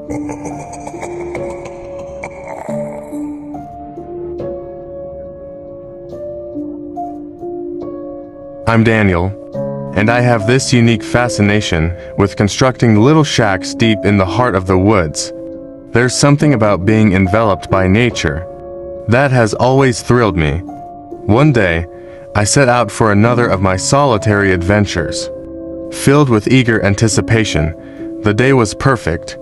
I'm Daniel, and I have this unique fascination with constructing little shacks deep in the heart of the woods. There's something about being enveloped by nature that has always thrilled me. One day, I set out for another of my solitary adventures. Filled with eager anticipation, the day was perfect,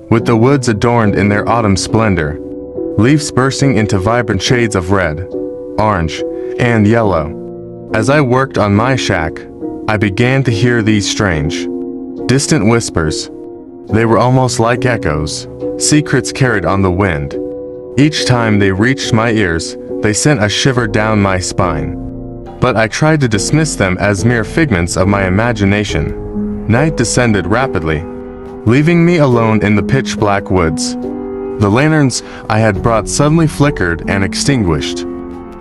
with the woods adorned in their autumn splendor, leaves bursting into vibrant shades of red, orange, and yellow. As I worked on my shack, I began to hear these strange, distant whispers. They were almost like echoes, secrets carried on the wind. Each time they reached my ears, they sent a shiver down my spine. But I tried to dismiss them as mere figments of my imagination. Night descended rapidly, leaving me alone in the pitch-black woods. The lanterns I had brought suddenly flickered and extinguished,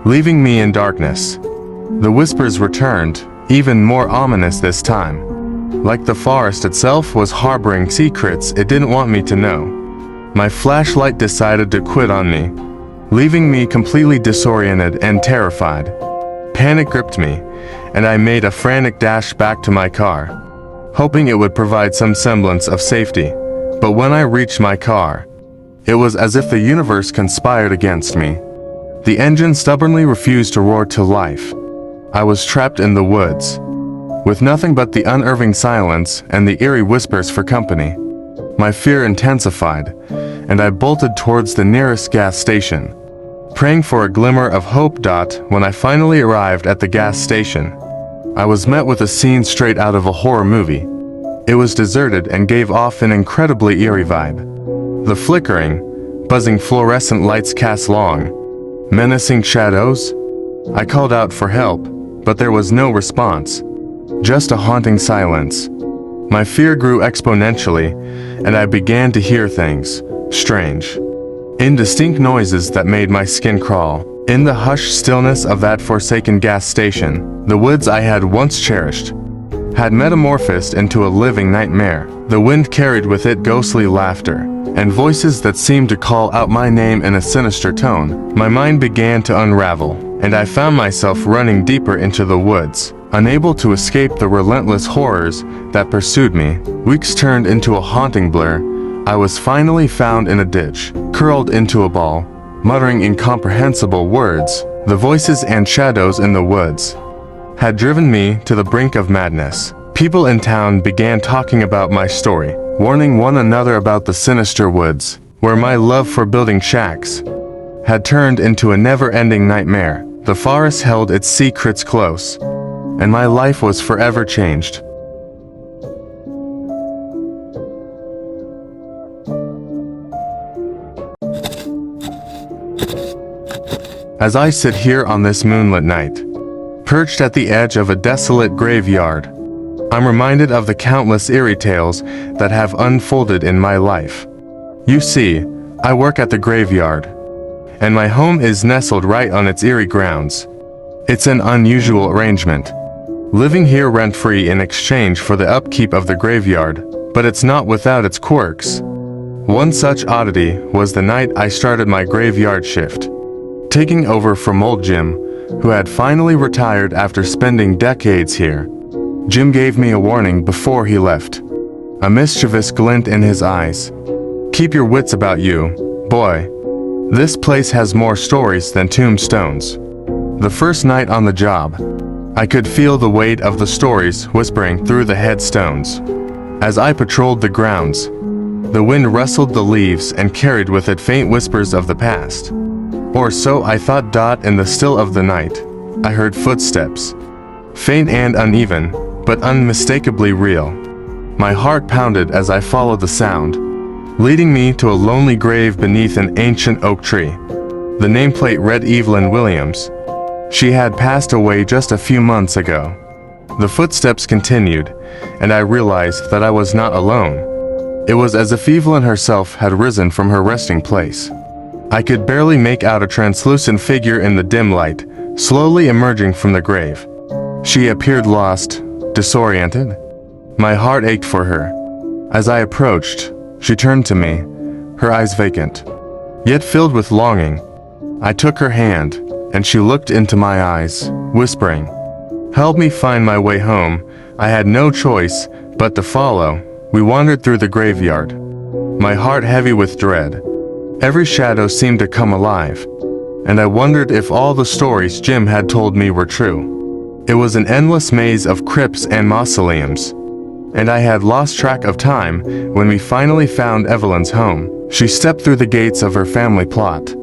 leaving me in darkness. The whispers returned, even more ominous this time. Like the forest itself was harboring secrets it didn't want me to know. My flashlight decided to quit on me, leaving me completely disoriented and terrified. Panic gripped me, and I made a frantic dash back to my car, hoping it would provide some semblance of safety. But when I reached my car, it was as if the universe conspired against me. The engine stubbornly refused to roar to life. I was trapped in the woods, with nothing but the unnerving silence and the eerie whispers for company. My fear intensified, and I bolted towards the nearest gas station, praying for a glimmer of hope. When I finally arrived at the gas station, I was met with a scene straight out of a horror movie. It was deserted and gave off an incredibly eerie vibe. The flickering, buzzing fluorescent lights cast long, menacing shadows. I called out for help, but there was no response, just a haunting silence. My fear grew exponentially, and I began to hear things, strange, indistinct noises that made my skin crawl. In the hushed stillness of that forsaken gas station, the woods I had once cherished had metamorphosed into a living nightmare. The wind carried with it ghostly laughter, and voices that seemed to call out my name in a sinister tone. My mind began to unravel, and I found myself running deeper into the woods, unable to escape the relentless horrors that pursued me. Weeks turned into a haunting blur. I was finally found in a ditch, curled into a ball, muttering incomprehensible words. The voices and shadows in the woods had driven me to the brink of madness. People in town began talking about my story, warning one another about the sinister woods, where my love for building shacks had turned into a never-ending nightmare. The forest held its secrets close, and my life was forever changed. As I sit here on this moonlit night, perched at the edge of a desolate graveyard, I'm reminded of the countless eerie tales that have unfolded in my life. You see, I work at the graveyard, and my home is nestled right on its eerie grounds. It's an unusual arrangement, living here rent-free in exchange for the upkeep of the graveyard, but it's not without its quirks. One such oddity was the night I started my graveyard shift, taking over from old Jim, who had finally retired after spending decades here. Jim gave me a warning before he left, a mischievous glint in his eyes. "Keep your wits about you, boy. This place has more stories than tombstones." The first night on the job, I could feel the weight of the stories whispering through the headstones. As I patrolled the grounds, the wind rustled the leaves and carried with it faint whispers of the past. Or so I thought. In the still of the night, I heard footsteps, faint and uneven, but unmistakably real. My heart pounded as I followed the sound, leading me to a lonely grave beneath an ancient oak tree. The nameplate read Evelyn Williams. She had passed away just a few months ago. The footsteps continued, and I realized that I was not alone. It was as if Evelyn herself had risen from her resting place. I could barely make out a translucent figure in the dim light, slowly emerging from the grave. She appeared lost, disoriented. My heart ached for her. As I approached, She turned to me, her eyes vacant, yet filled with longing. I took her hand, and she looked into my eyes, whispering, "Help me find my way home." I had no choice but to follow. We wandered through the graveyard, my heart heavy with dread. Every shadow seemed to come alive, and I wondered if all the stories Jim had told me were true. It was an endless maze of crypts and mausoleums, and I had lost track of time when we finally found Evelyn's home. She stepped through the gates of her family plot,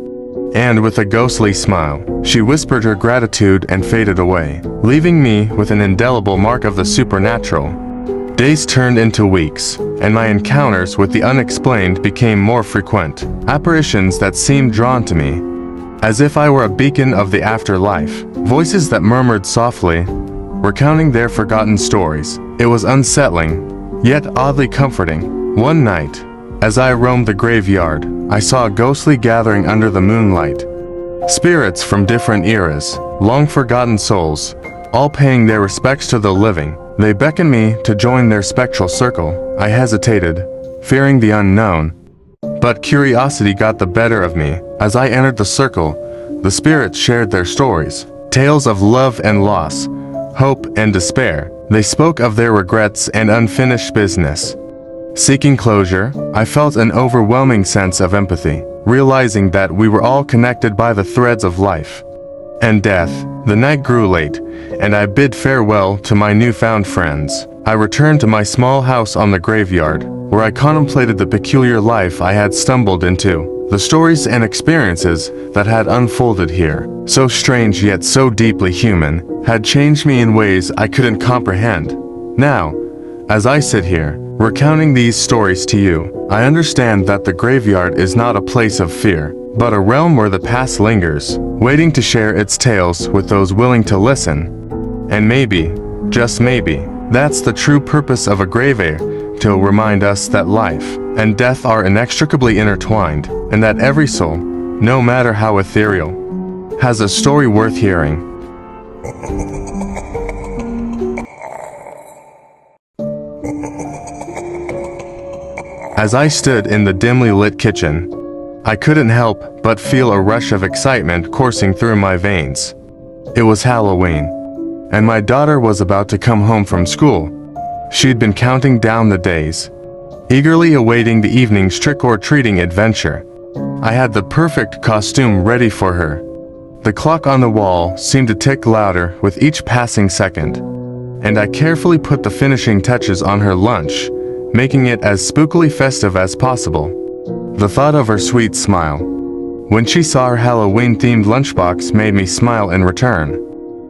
and with a ghostly smile, she whispered her gratitude and faded away, leaving me with an indelible mark of the supernatural. Days turned into weeks, and my encounters with the unexplained became more frequent. Apparitions that seemed drawn to me, as if I were a beacon of the afterlife. Voices that murmured softly, recounting their forgotten stories. It was unsettling, yet oddly comforting. One night, as I roamed the graveyard, I saw a ghostly gathering under the moonlight. Spirits from different eras, long-forgotten souls, all paying their respects to the living. They beckoned me to join their spectral circle. I hesitated, fearing the unknown, but curiosity got the better of me. As I entered the circle, the spirits shared their stories, tales of love and loss, hope and despair. They spoke of their regrets and unfinished business. Seeking closure, I felt an overwhelming sense of empathy, realizing that we were all connected by the threads of life and death. The night grew late, and I bid farewell to my newfound friends. I returned to my small house on the graveyard, where I contemplated the peculiar life I had stumbled into. The stories and experiences that had unfolded here, so strange yet so deeply human, had changed me in ways I couldn't comprehend. Now, as I sit here, recounting these stories to you, I understand that the graveyard is not a place of fear, but a realm where the past lingers, waiting to share its tales with those willing to listen. And maybe, just maybe, that's the true purpose of a graveyard, to remind us that life and death are inextricably intertwined, and that every soul, no matter how ethereal, has a story worth hearing. As I stood in the dimly lit kitchen, I couldn't help but feel a rush of excitement coursing through my veins. It was Halloween, and my daughter was about to come home from school. She'd been counting down the days, eagerly awaiting the evening's trick-or-treating adventure. I had the perfect costume ready for her. The clock on the wall seemed to tick louder with each passing second, and I carefully put the finishing touches on her lunch, making it as spookily festive as possible. The thought of her sweet smile when she saw her Halloween-themed lunchbox made me smile in return.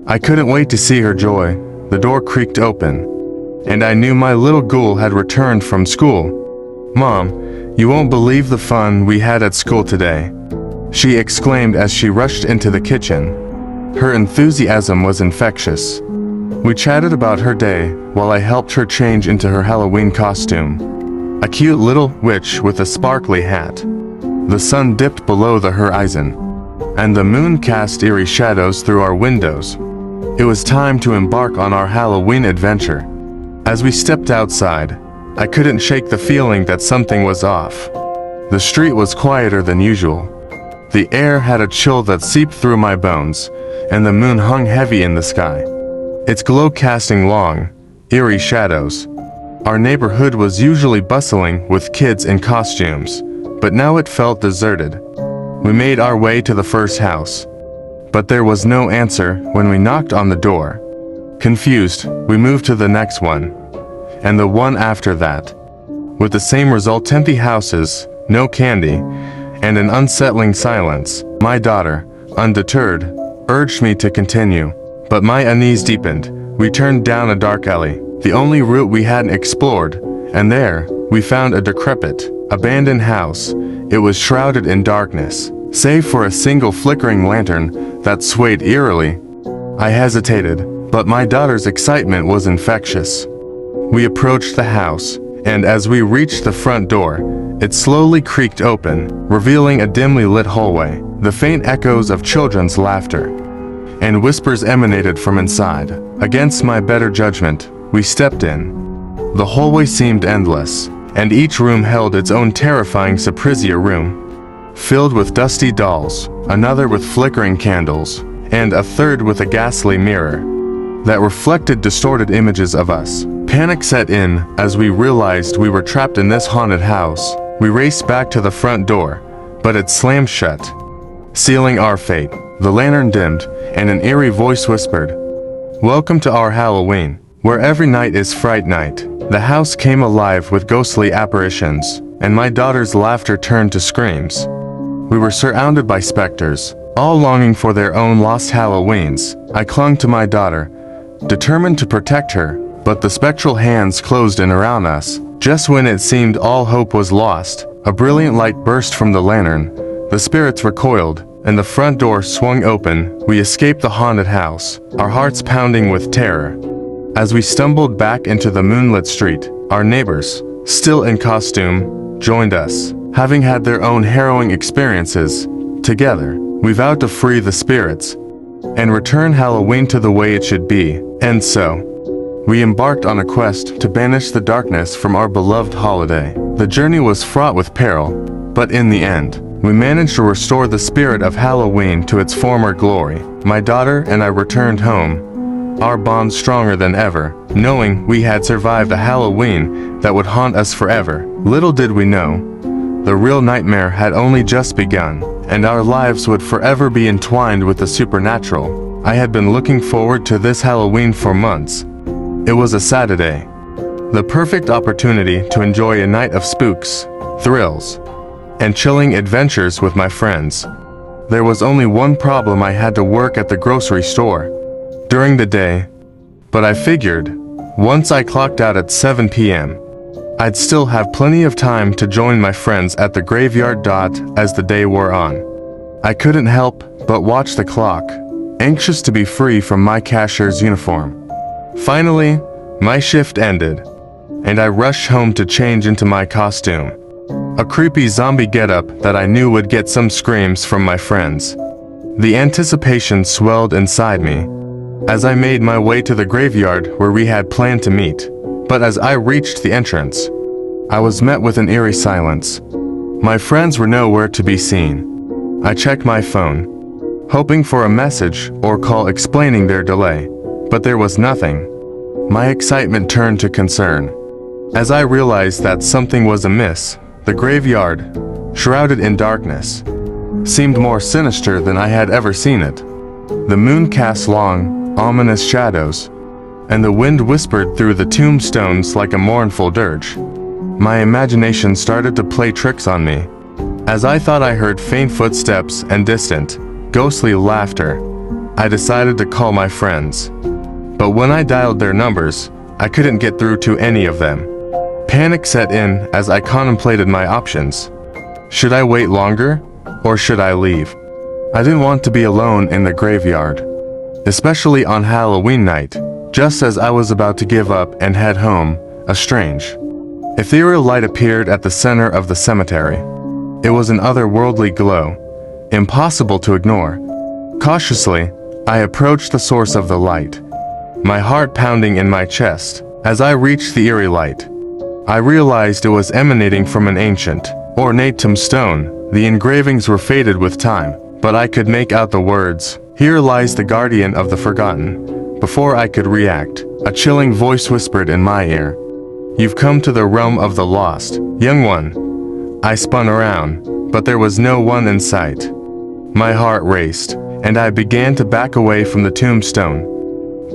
I couldn't wait to see her joy. The door creaked open, and I knew my little ghoul had returned from school. "Mom, you won't believe the fun we had at school today," she exclaimed as she rushed into the kitchen. Her enthusiasm was infectious. We chatted about her day while I helped her change into her Halloween costume, a cute little witch with a sparkly hat. The sun dipped below the horizon, and the moon cast eerie shadows through our windows. It was time to embark on our Halloween adventure. As we stepped outside, I couldn't shake the feeling that something was off. The street was quieter than usual. The air had a chill that seeped through my bones, and the moon hung heavy in the sky, its glow casting long, eerie shadows. Our neighborhood was usually bustling with kids in costumes, but now it felt deserted. We made our way to the first house, but there was no answer when we knocked on the door. Confused, we moved to the next one, and the one after that, with the same result: empty houses, no candy, and an unsettling silence. My daughter, undeterred, urged me to continue, but my unease deepened. We turned down a dark alley, the only route we hadn't explored, and there, we found a decrepit, abandoned house. It was shrouded in darkness, save for a single flickering lantern that swayed eerily. I hesitated, but my daughter's excitement was infectious. We approached the house, and as we reached the front door, it slowly creaked open, revealing a dimly lit hallway. The faint echoes of children's laughter and whispers emanated from inside. Against my better judgment, we stepped in. The hallway seemed endless, and each room held its own terrifying surprise room, filled with dusty dolls, another with flickering candles, and a third with a ghastly mirror that reflected distorted images of us. Panic set in as we realized we were trapped in this haunted house. We raced back to the front door, but it slammed shut, sealing our fate. The lantern dimmed, and an eerie voice whispered, "Welcome to our Halloween, where every night is Fright Night." The house came alive with ghostly apparitions, and my daughter's laughter turned to screams. We were surrounded by specters, all longing for their own lost Halloweens. I clung to my daughter, determined to protect her, but the spectral hands closed in around us. Just when it seemed all hope was lost, a brilliant light burst from the lantern. The spirits recoiled, and the front door swung open. We escaped the haunted house, our hearts pounding with terror. As we stumbled back into the moonlit street, our neighbors, still in costume, joined us. Having had their own harrowing experiences, together, we vowed to free the spirits and return Halloween to the way it should be. And so, we embarked on a quest to banish the darkness from our beloved holiday. The journey was fraught with peril, but in the end, we managed to restore the spirit of Halloween to its former glory. My daughter and I returned home, our bond stronger than ever, knowing we had survived a Halloween that would haunt us forever. Little did we know, the real nightmare had only just begun, and our lives would forever be entwined with the supernatural. I had been looking forward to this Halloween for months. It was a Saturday, the perfect opportunity to enjoy a night of spooks, thrills, and chilling adventures with my friends. There was only one problem: I had to work at the grocery store during the day, but I figured, once I clocked out at 7 p.m., I'd still have plenty of time to join my friends at the graveyard. As the day wore on, I couldn't help but watch the clock, anxious to be free from my cashier's uniform. Finally, my shift ended, and I rushed home to change into my costume, a creepy zombie getup that I knew would get some screams from my friends. The anticipation swelled inside me as I made my way to the graveyard where we had planned to meet. But as I reached the entrance, I was met with an eerie silence. My friends were nowhere to be seen. I checked my phone, hoping for a message or call explaining their delay, but there was nothing. My excitement turned to concern as I realized that something was amiss. The graveyard, shrouded in darkness, seemed more sinister than I had ever seen it. The moon cast long, ominous shadows, and the wind whispered through the tombstones like a mournful dirge. My imagination started to play tricks on me, as I thought I heard faint footsteps and distant, ghostly laughter. I decided to call my friends, but when I dialed their numbers, I couldn't get through to any of them. Panic set in as I contemplated my options. Should I wait longer, or should I leave? I didn't want to be alone in the graveyard, especially on Halloween night. Just as I was about to give up and head home, a strange, ethereal light appeared at the center of the cemetery. It was an otherworldly glow, impossible to ignore. Cautiously, I approached the source of the light, my heart pounding in my chest. As I reached the eerie light, I realized it was emanating from an ancient, ornate tombstone. The engravings were faded with time, but I could make out the words, "Here lies the guardian of the forgotten." Before I could react, a chilling voice whispered in my ear, "You've come to the realm of the lost, young one." I spun around, but there was no one in sight. My heart raced, and I began to back away from the tombstone.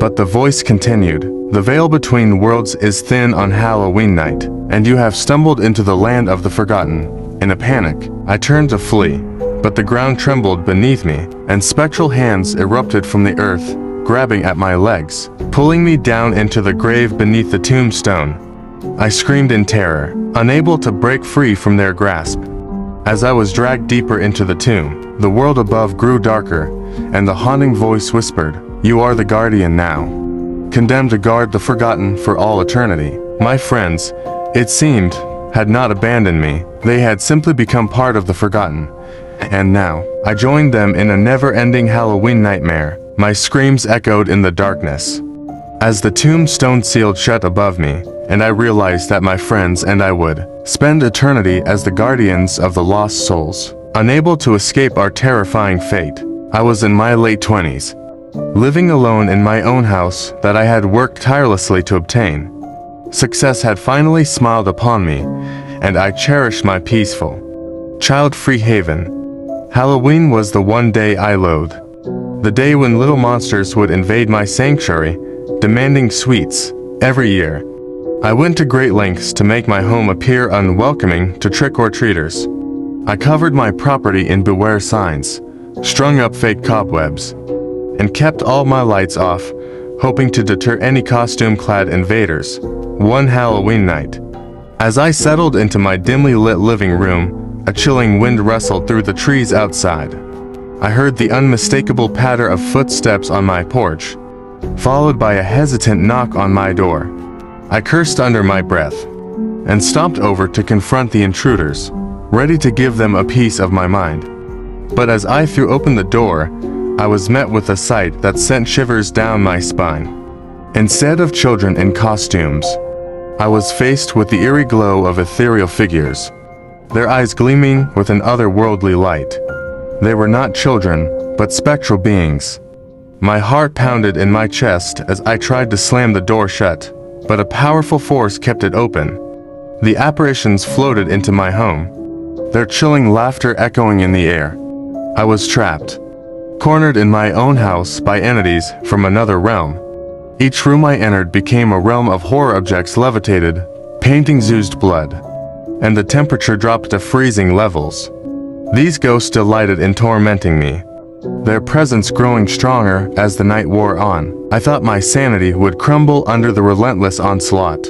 But the voice continued, "The veil between worlds is thin on Halloween night, and you have stumbled into the land of the forgotten." In a panic, I turned to flee, but the ground trembled beneath me, and spectral hands erupted from the earth, grabbing at my legs, pulling me down into the grave beneath the tombstone. I screamed in terror, unable to break free from their grasp. As I was dragged deeper into the tomb, the world above grew darker, and the haunting voice whispered, "You are the guardian now, condemned to guard the forgotten for all eternity." My friends, it seemed, had not abandoned me. They had simply become part of the forgotten. And now, I joined them in a never-ending Halloween nightmare. My screams echoed in the darkness as the tombstone sealed shut above me, and I realized that my friends and I would spend eternity as the guardians of the lost souls, unable to escape our terrifying fate. I was in my late 20s, living alone in my own house that I had worked tirelessly to obtain. Success had finally smiled upon me, and I cherished my peaceful, child-free haven. Halloween was the one day I loathed. The day when little monsters would invade my sanctuary, demanding sweets. Every year, I went to great lengths to make my home appear unwelcoming to trick-or-treaters. I covered my property in beware signs, strung up fake cobwebs, and kept all my lights off, hoping to deter any costume-clad invaders. One Halloween night, as I settled into my dimly lit living room, a chilling wind rustled through the trees outside. I heard the unmistakable patter of footsteps on my porch, followed by a hesitant knock on my door. I cursed under my breath, and stomped over to confront the intruders, ready to give them a piece of my mind. But as I threw open the door, I was met with a sight that sent shivers down my spine. Instead of children in costumes, I was faced with the eerie glow of ethereal figures, their eyes gleaming with an otherworldly light. They were not children, but spectral beings. My heart pounded in my chest as I tried to slam the door shut, but a powerful force kept it open. The apparitions floated into my home, their chilling laughter echoing in the air. I was trapped, cornered in my own house by entities from another realm. Each room I entered became a realm of horror. Objects levitated, paintings oozed blood, and the temperature dropped to freezing levels. These ghosts delighted in tormenting me, their presence growing stronger as the night wore on. I thought my sanity would crumble under the relentless onslaught.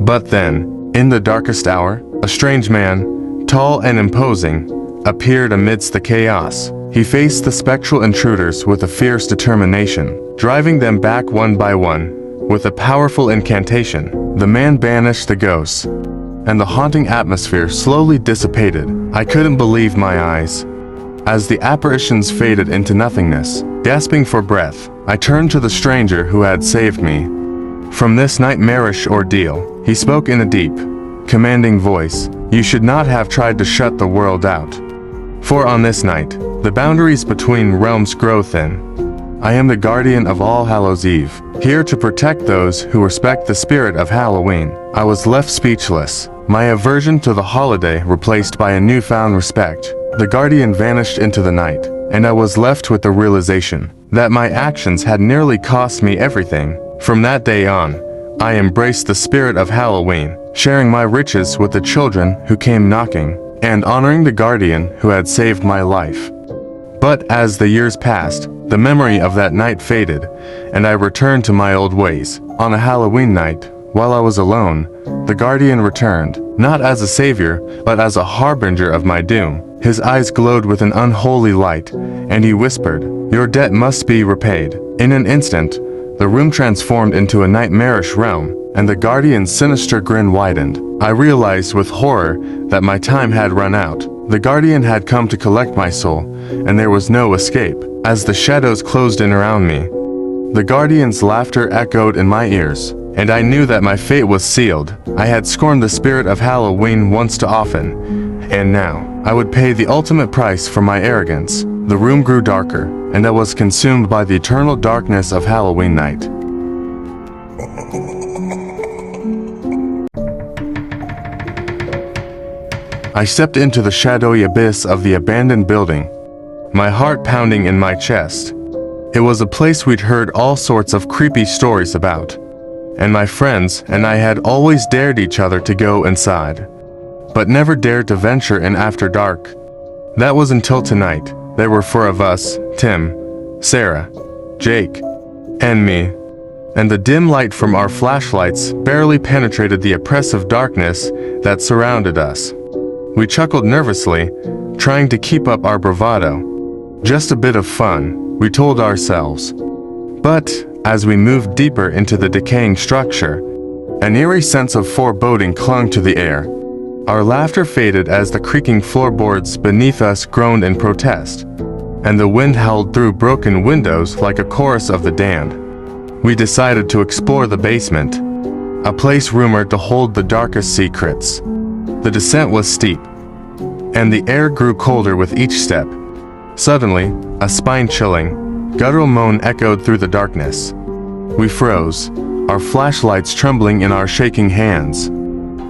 But then, in the darkest hour, a strange man, tall and imposing, appeared amidst the chaos. He faced the spectral intruders with a fierce determination, driving them back one by one. With a powerful incantation, the man banished the ghosts, and the haunting atmosphere slowly dissipated. I couldn't believe my eyes. As the apparitions faded into nothingness, gasping for breath, I turned to the stranger who had saved me from this nightmarish ordeal. He spoke in a deep, commanding voice. "You should not have tried to shut the world out. For on this night, the boundaries between realms grow thin. I am the guardian of All Hallows Eve, here to protect those who respect the spirit of Halloween." I was left speechless, my aversion to the holiday replaced by a newfound respect. The guardian vanished into the night, and I was left with the realization that my actions had nearly cost me everything. From that day on, I embraced the spirit of Halloween, sharing my riches with the children who came knocking, and honoring the guardian who had saved my life. But as the years passed, the memory of that night faded, and I returned to my old ways. On a Halloween night, while I was alone, the guardian returned, not as a savior, but as a harbinger of my doom. His eyes glowed with an unholy light, and he whispered, "Your debt must be repaid." In an instant, the room transformed into a nightmarish realm, and the guardian's sinister grin widened. I realized with horror that my time had run out. The guardian had come to collect my soul, and there was no escape. As the shadows closed in around me, the guardian's laughter echoed in my ears, and I knew that my fate was sealed. I had scorned the spirit of Halloween once too often, and now I would pay the ultimate price for my arrogance. The room grew darker, and I was consumed by the eternal darkness of Halloween night. I stepped into the shadowy abyss of the abandoned building, my heart pounding in my chest. It was a place we'd heard all sorts of creepy stories about, and my friends and I had always dared each other to go inside, but never dared to venture in after dark. That was until tonight. There were four of us: Tim, Sarah, Jake, and me, and the dim light from our flashlights barely penetrated the oppressive darkness that surrounded us. We chuckled nervously, trying to keep up our bravado. Just a bit of fun, we told ourselves. But as we moved deeper into the decaying structure, an eerie sense of foreboding clung to the air. Our laughter faded as the creaking floorboards beneath us groaned in protest, and the wind howled through broken windows like a chorus of the damned. We decided to explore the basement, a place rumored to hold the darkest secrets. The descent was steep, and the air grew colder with each step. Suddenly, a spine-chilling, guttural moan echoed through the darkness. We froze, our flashlights trembling in our shaking hands.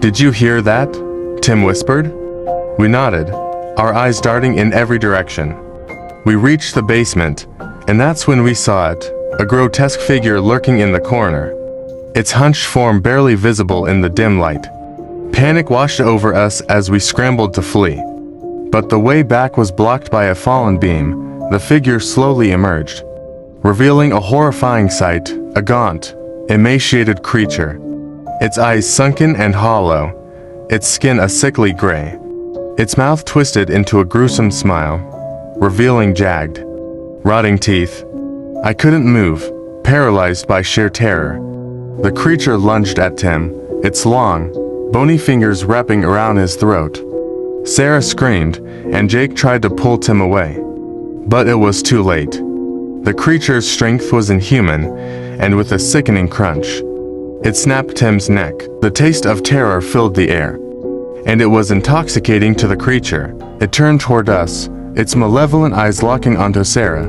"Did you hear that?" Tim whispered. We nodded, our eyes darting in every direction. We reached the basement, and that's when we saw it, a grotesque figure lurking in the corner, its hunched form barely visible in the dim light. Panic washed over us as we scrambled to flee. But the way back was blocked by a fallen beam. The figure slowly emerged, revealing a horrifying sight, a gaunt, emaciated creature. Its eyes sunken and hollow, its skin a sickly gray. Its mouth twisted into a gruesome smile, revealing jagged, rotting teeth. I couldn't move, paralyzed by sheer terror. The creature lunged at Tim, its long, bony fingers wrapping around his throat. Sarah screamed, and Jake tried to pull Tim away. But it was too late. The creature's strength was inhuman, and with a sickening crunch, it snapped Tim's neck. The taste of terror filled the air, and it was intoxicating to the creature. It turned toward us, its malevolent eyes locking onto Sarah.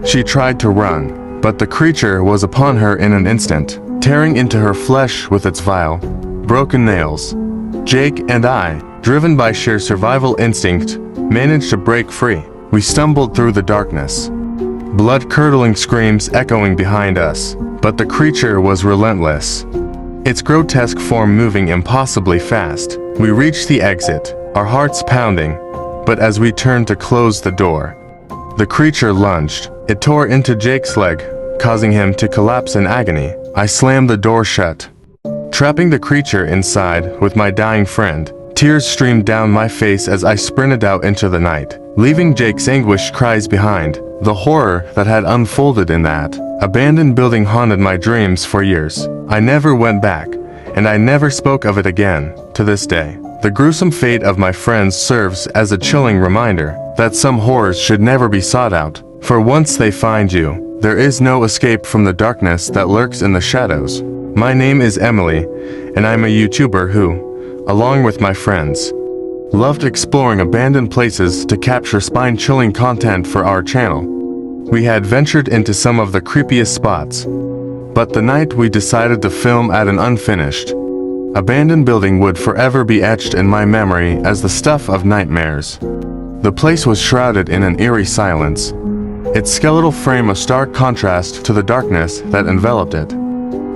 She tried to run, but the creature was upon her in an instant, tearing into her flesh with its vile, broken nails. Jake and I, driven by sheer survival instinct, managed to break free. We stumbled through the darkness, blood-curdling screams echoing behind us, but the creature was relentless, its grotesque form moving impossibly fast. We reached the exit, our hearts pounding, but as we turned to close the door, the creature lunged. It tore into Jake's leg, causing him to collapse in agony. I slammed the door shut, trapping the creature inside with my dying friend. Tears streamed down my face as I sprinted out into the night, leaving Jake's anguished cries behind. The horror that had unfolded in that abandoned building haunted my dreams for years. I never went back, and I never spoke of it again. To this day, the gruesome fate of my friends serves as a chilling reminder that some horrors should never be sought out, for once they find you, there is no escape from the darkness that lurks in the shadows. My name is Emily, and I'm a YouTuber who, along with my friends, loved exploring abandoned places to capture spine-chilling content for our channel. We had ventured into some of the creepiest spots, but the night we decided to film at an unfinished, abandoned building would forever be etched in my memory as the stuff of nightmares. The place was shrouded in an eerie silence, its skeletal frame a stark contrast to the darkness that enveloped it.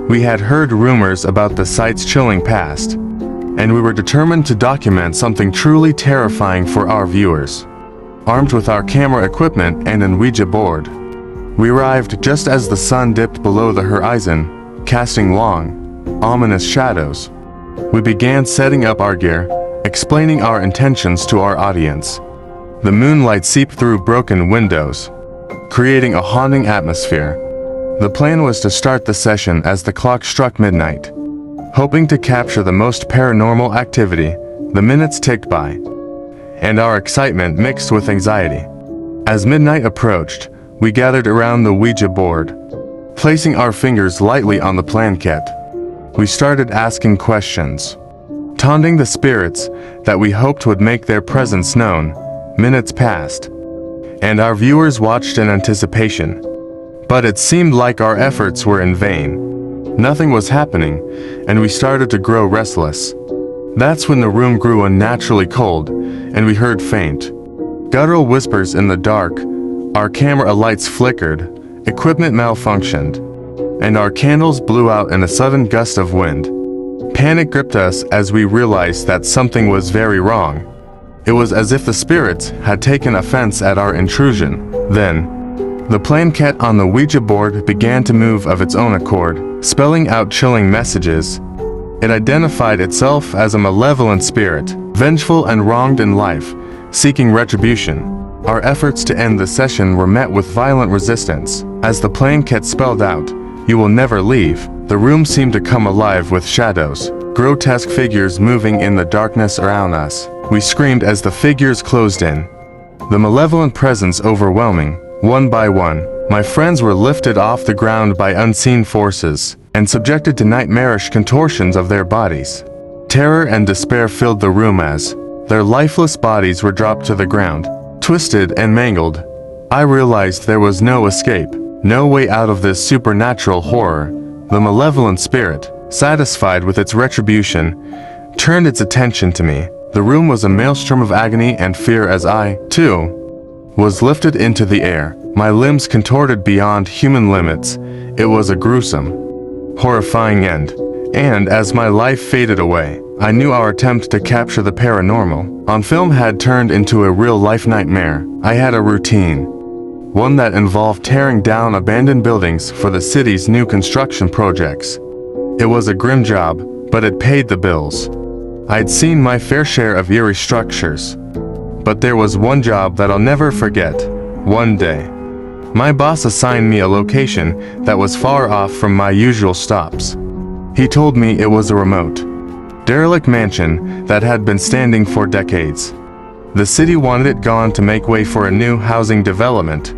We had heard rumors about the site's chilling past, and we were determined to document something truly terrifying for our viewers. Armed with our camera equipment and an Ouija board, we arrived just as the sun dipped below the horizon, casting long, ominous shadows. We began setting up our gear, explaining our intentions to our audience. The moonlight seeped through broken windows, creating a haunting atmosphere. The plan was to start the session as the clock struck midnight. Hoping to capture the most paranormal activity, the minutes ticked by, and our excitement mixed with anxiety. As midnight approached, we gathered around the Ouija board, placing our fingers lightly on the planchette. We started asking questions, taunting the spirits that we hoped would make their presence known. Minutes passed, and our viewers watched in anticipation. But it seemed like our efforts were in vain. Nothing was happening, and we started to grow restless. That's when the room grew unnaturally cold, and we heard faint, guttural whispers in the dark. Our camera lights flickered, equipment malfunctioned, and our candles blew out in a sudden gust of wind. Panic gripped us as we realized that something was very wrong. It was as if the spirits had taken offense at our intrusion. Then, the planchette on the Ouija board began to move of its own accord, spelling out chilling messages. It identified itself as a malevolent spirit, vengeful and wronged in life, seeking retribution. Our efforts to end the session were met with violent resistance. As the planchette spelled out, "You will never leave," the room seemed to come alive with shadows, grotesque figures moving in the darkness around us. We screamed as the figures closed in, the malevolent presence overwhelming. One by one, my friends were lifted off the ground by unseen forces. and subjected to nightmarish contortions of their bodies. Terror and despair filled the room as their lifeless bodies were dropped to the ground, twisted and mangled. I realized there was no escape, no way out of this supernatural horror. The malevolent spirit, satisfied with its retribution, turned its attention to me. The room was a maelstrom of agony and fear as I, too, was lifted into the air, my limbs contorted beyond human limits. It was a gruesome, horrifying end. And as my life faded away, I knew our attempt to capture the paranormal on film had turned into a real-life nightmare. I had a routine, one that involved tearing down abandoned buildings for the city's new construction projects. It was a grim job, but it paid the bills. I'd seen my fair share of eerie structures, but there was one job that I'll never forget. One day, my boss assigned me a location that was far off from my usual stops. He told me it was a remote, derelict mansion that had been standing for decades. The city wanted it gone to make way for a new housing development.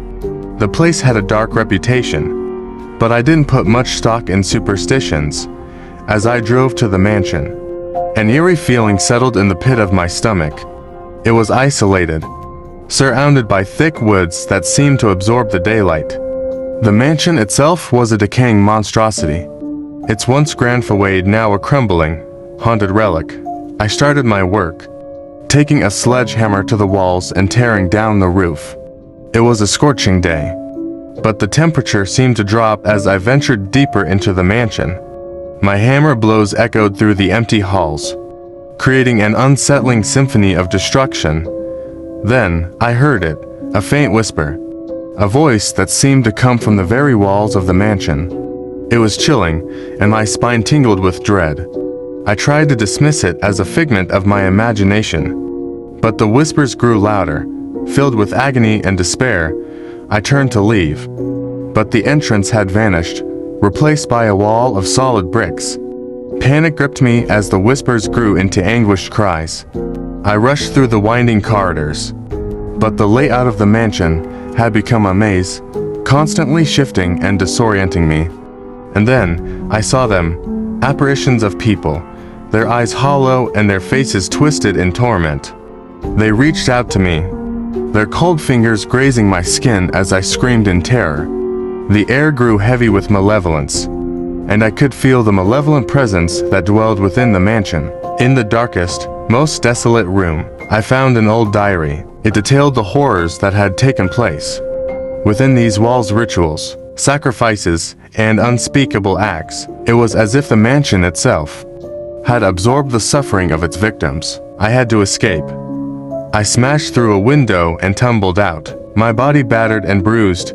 The place had a dark reputation, but I didn't put much stock in superstitions. As I drove to the mansion, an eerie feeling settled in the pit of my stomach. It was isolated, surrounded by thick woods that seemed to absorb the daylight. The mansion itself was a decaying monstrosity, its once grand facade now a crumbling, haunted relic. I started my work, taking a sledgehammer to the walls and tearing down the roof. It was a scorching day, but the temperature seemed to drop as I ventured deeper into the mansion. My hammer blows echoed through the empty halls, creating an unsettling symphony of destruction. Then, I heard it, a faint whisper, a voice that seemed to come from the very walls of the mansion. It was chilling, and my spine tingled with dread. I tried to dismiss it as a figment of my imagination, but the whispers grew louder, filled with agony and despair. I turned to leave, but the entrance had vanished, replaced by a wall of solid bricks. Panic gripped me as the whispers grew into anguished cries. I rushed through the winding corridors, but the layout of the mansion had become a maze, constantly shifting and disorienting me. And then, I saw them, apparitions of people, their eyes hollow and their faces twisted in torment. They reached out to me, their cold fingers grazing my skin as I screamed in terror. The air grew heavy with malevolence, and I could feel the malevolent presence that dwelled within the mansion. In the darkest, most desolate room, I found an old diary. It detailed the horrors that had taken place. Within these walls, rituals, sacrifices, and unspeakable acts. It was as if the mansion itself had absorbed the suffering of its victims. I had to escape. I smashed through a window and tumbled out, my body battered and bruised.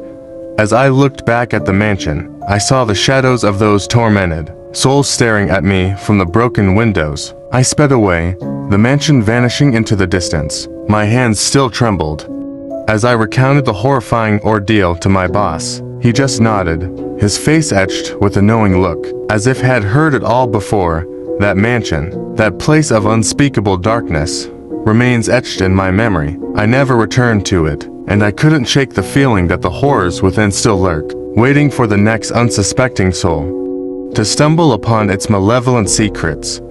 As I looked back at the mansion, I saw the shadows of those tormented souls staring at me from the broken windows. I sped away, the mansion vanishing into the distance. My hands still trembled. As I recounted the horrifying ordeal to my boss, he just nodded, his face etched with a knowing look, as if had heard it all before. That mansion, that place of unspeakable darkness, remains etched in my memory. I never returned to it, and I couldn't shake the feeling that the horrors within still lurk, waiting for the next unsuspecting soul to stumble upon its malevolent secrets.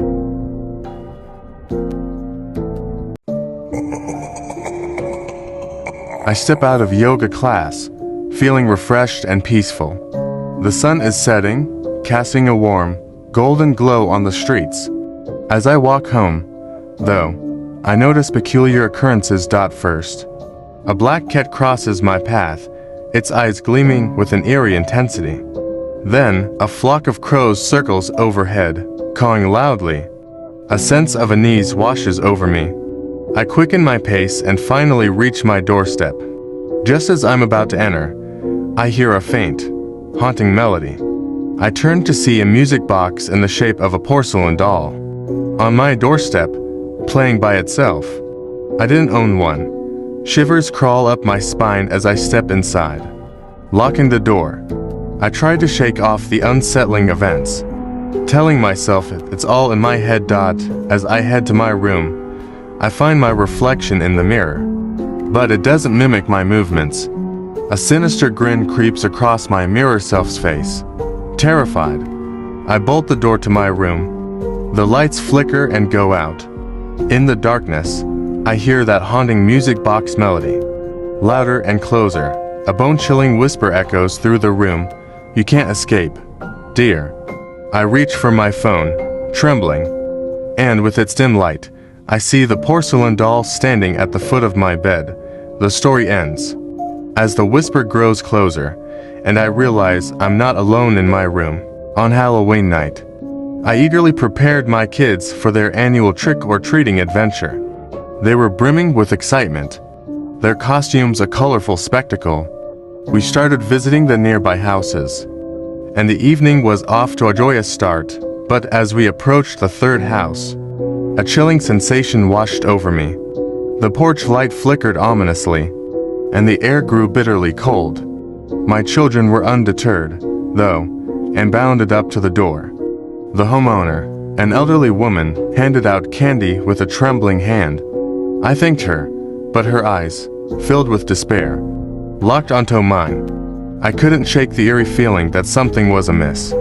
I step out of yoga class, feeling refreshed and peaceful. The sun is setting, casting a warm, golden glow on the streets. As I walk home, though, I notice peculiar occurrences. First, a black cat crosses my path, its eyes gleaming with an eerie intensity. Then, a flock of crows circles overhead, cawing loudly. A sense of unease washes over me. I quicken my pace and finally reach my doorstep. Just as I'm about to enter, I hear a faint, haunting melody. I turn to see a music box in the shape of a porcelain doll on my doorstep, playing by itself. I didn't own one. Shivers crawl up my spine as I step inside. Locking the door, I try to shake off the unsettling events, telling myself it's all in my head. As I head to my room, I find my reflection in the mirror, but it doesn't mimic my movements. A sinister grin creeps across my mirror self's face. Terrified, I bolt the door to my room. The lights flicker and go out. In the darkness, I hear that haunting music box melody. Louder and closer, a bone-chilling whisper echoes through the room. You can't escape, dear. I reach for my phone, trembling, and with its dim light, I see the porcelain doll standing at the foot of my bed. The story ends. As the whisper grows closer, and I realize I'm not alone in my room. On Halloween night, I eagerly prepared my kids for their annual trick-or-treating adventure. They were brimming with excitement, their costumes a colorful spectacle. We started visiting the nearby houses, and the evening was off to a joyous start. But as we approached the third house, a chilling sensation washed over me. The porch light flickered ominously, and the air grew bitterly cold. My children were undeterred, though, and bounded up to the door. The homeowner, an elderly woman, handed out candy with a trembling hand. I thanked her, but her eyes, filled with despair, locked onto mine. I couldn't shake the eerie feeling that something was amiss.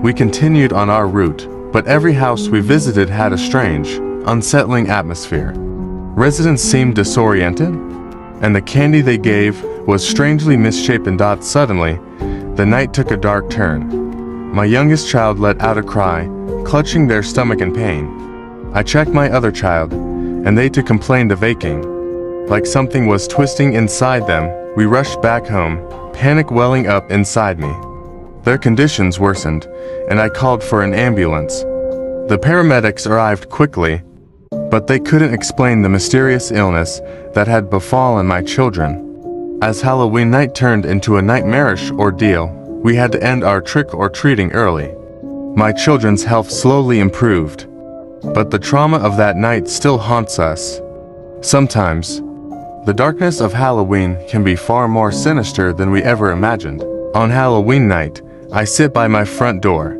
We continued on our route, but every house we visited had a strange, unsettling atmosphere. Residents seemed disoriented, and the candy they gave was strangely misshapen. Suddenly, the night took a dark turn. My youngest child let out a cry, clutching their stomach in pain. I checked my other child, and they too complained of aching. Like something was twisting inside them, we rushed back home, panic welling up inside me. Their conditions worsened, and I called for an ambulance. The paramedics arrived quickly, but they couldn't explain the mysterious illness that had befallen my children. As Halloween night turned into a nightmarish ordeal, we had to end our trick-or-treating early. My children's health slowly improved, but the trauma of that night still haunts us. Sometimes, the darkness of Halloween can be far more sinister than we ever imagined. On Halloween night, I sit by my front door,